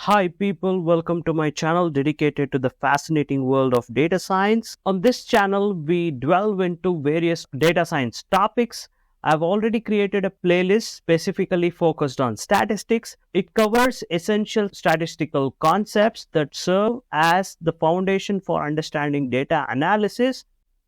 Hi people, welcome to my channel dedicated to the fascinating world of data science. On this channel, we delve into various data science topics. I've already created a playlist specifically focused on statistics. It covers essential statistical concepts that serve as the foundation for understanding data analysis.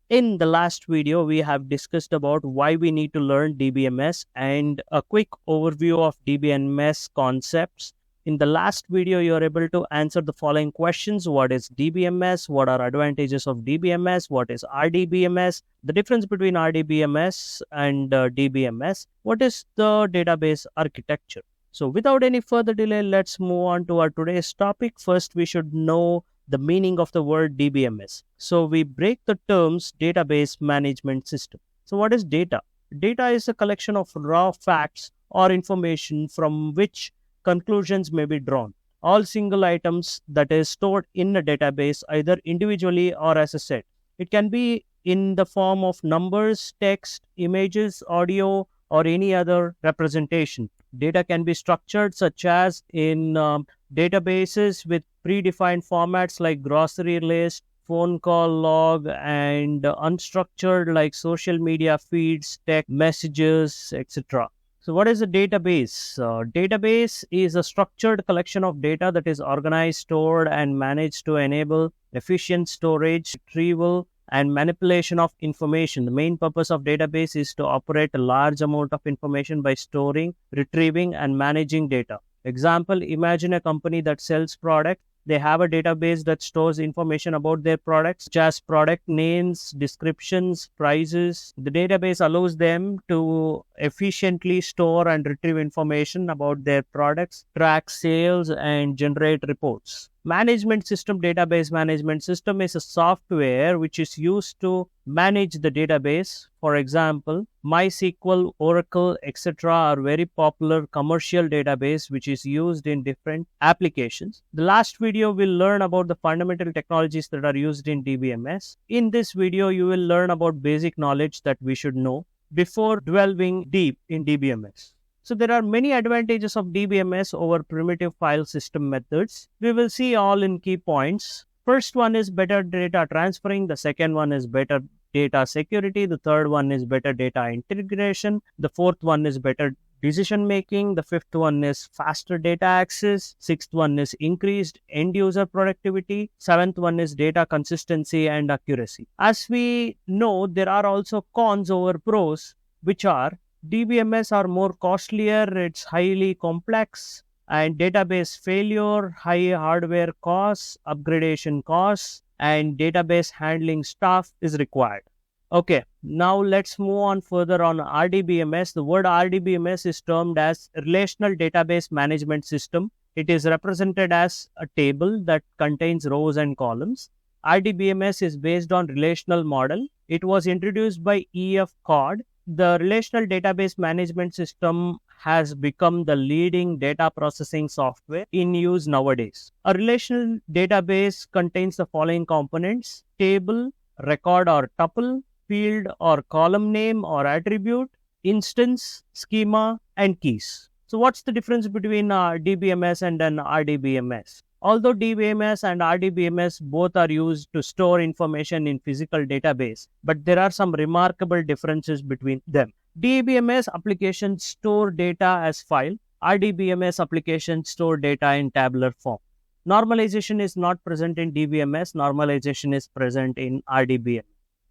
In the last video, we have discussed about why we need to learn DBMS and a quick overview of DBMS concepts. In the last video, you are able to answer the following questions. What is DBMS? What are advantages of DBMS? What is RDBMS? The difference between RDBMS and DBMS? What is the database architecture? So without any further delay, let's move on to our today's topic. First, we should know the meaning of the word DBMS. So we break the terms database management system. So what is data? Data is a collection of raw facts or information from which conclusions may be drawn. All single items that is stored in a database either individually or as a set. It can be in the form of numbers, text, images, audio, or any other representation. Data can be structured such as in databases with predefined formats like grocery list, phone call log, and unstructured like social media feeds, text messages, etc. So what is a database? Database is a structured collection of data that is organized, stored, and managed to enable efficient storage, retrieval, and manipulation of information. The main purpose of database is to operate a large amount of information by storing, retrieving, and managing data. Example, imagine a company that sells products. They have a database that stores information about their products, such as product names, descriptions, prices. The database allows them to efficiently store and retrieve information about their products, track sales, and generate reports. Management system, database management system is a software which is used to manage the database. For example, MySQL, Oracle, etc. are very popular commercial database which is used in different applications. The last video will learn about the fundamental technologies that are used in DBMS. In this video, you will learn about basic knowledge that we should know before delving deep in DBMS. So there are many advantages of DBMS over primitive file system methods. We will see all in key points. First one is better data transferring. The second one is better data security. The third one is better data integration. The fourth one is better decision making. The fifth one is faster data access. Sixth one is increased end user productivity. Seventh one is data consistency and accuracy. As we know, there are also cons over pros, which are DBMS are more costlier, it's highly complex, and database failure, high hardware costs, upgradation costs, and database handling staff is required. Okay, now let's move on further on RDBMS. The word RDBMS is termed as Relational Database Management System. It is represented as a table that contains rows and columns. RDBMS is based on relational model. It was introduced by E.F. Codd. The Relational Database Management System has become the leading data processing software in use nowadays. A relational database contains the following components: table, record or tuple, field or column name or attribute, instance, schema, and keys. So what's the difference between DBMS and an RDBMS? Although DBMS and RDBMS both are used to store information in physical database, but there are some remarkable differences between them. DBMS applications store data as file. RDBMS applications store data in tabular form. Normalization is not present in DBMS. Normalization is present in RDBMS.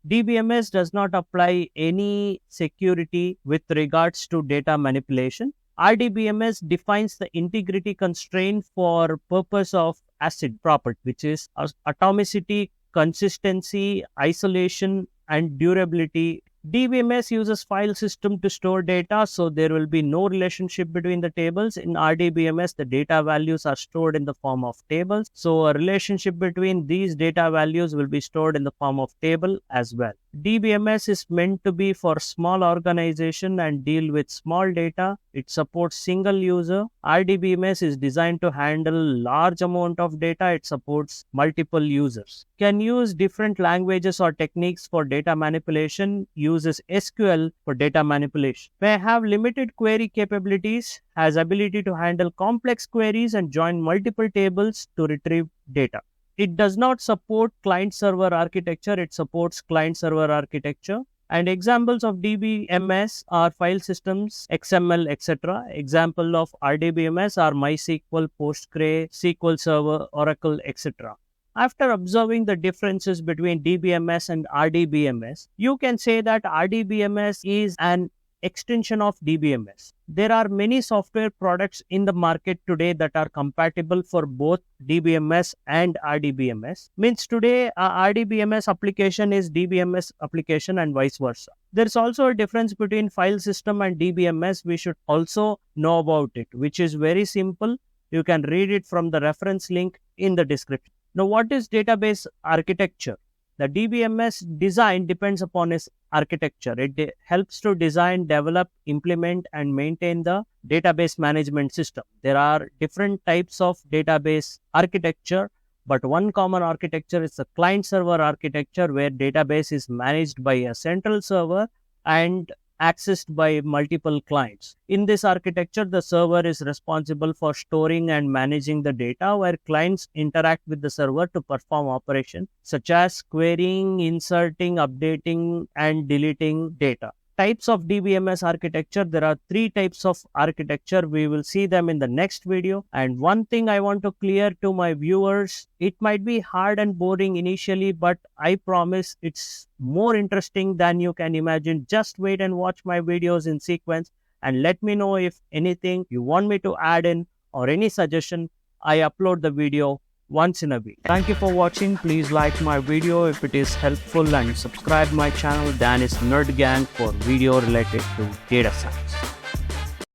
DBMS does not apply any security with regards to data manipulation. RDBMS defines the integrity constraint for purpose of ACID property, which is atomicity, consistency, isolation, and durability. DBMS uses file system to store data, so there will be no relationship between the tables. In RDBMS, the data values are stored in the form of tables, so a relationship between these data values will be stored in the form of table as well. DBMS is meant to be for small organization and deal with small data. It supports single user. RDBMS is designed to handle large amount of data. It supports multiple users. Can use different languages or techniques for data manipulation. Uses SQL for data manipulation. May have limited query capabilities. Has ability to handle complex queries and join multiple tables to retrieve data. It does not support client-server architecture. It supports client-server architecture. And examples of DBMS are file systems, XML, etc. Example of RDBMS are MySQL, Postgre, SQL Server, Oracle, etc. After observing the differences between DBMS and RDBMS, you can say that RDBMS is an extension of DBMS. There are many software products in the market today that are compatible for both DBMS and RDBMS. Means today RDBMS application is DBMS application and vice versa. There is also a difference between file system and DBMS. We should also know about it, which is very simple. You can read it from the reference link in the description. Now, what is database architecture? The DBMS design depends upon its architecture. It helps to design, develop, implement, and maintain the database management system. There are different types of database architecture, but one common architecture is the client-server architecture, where database is managed by a central server and accessed by multiple clients. In this architecture, the server is responsible for storing and managing the data, where clients interact with the server to perform operations such as querying, inserting, updating, and deleting data. Types of DBMS architecture. There are 3 types of architecture. We will see them in the next video. And one thing I want to clear to my viewers, it might be hard and boring initially, but I promise it's more interesting than you can imagine. Just wait and watch my videos in sequence and let me know if anything you want me to add in or any suggestion. I upload the video once in a week. Thank you for watching. Please like my video if it is helpful and subscribe my channel. Dan is Nerd Gang for video related to data science.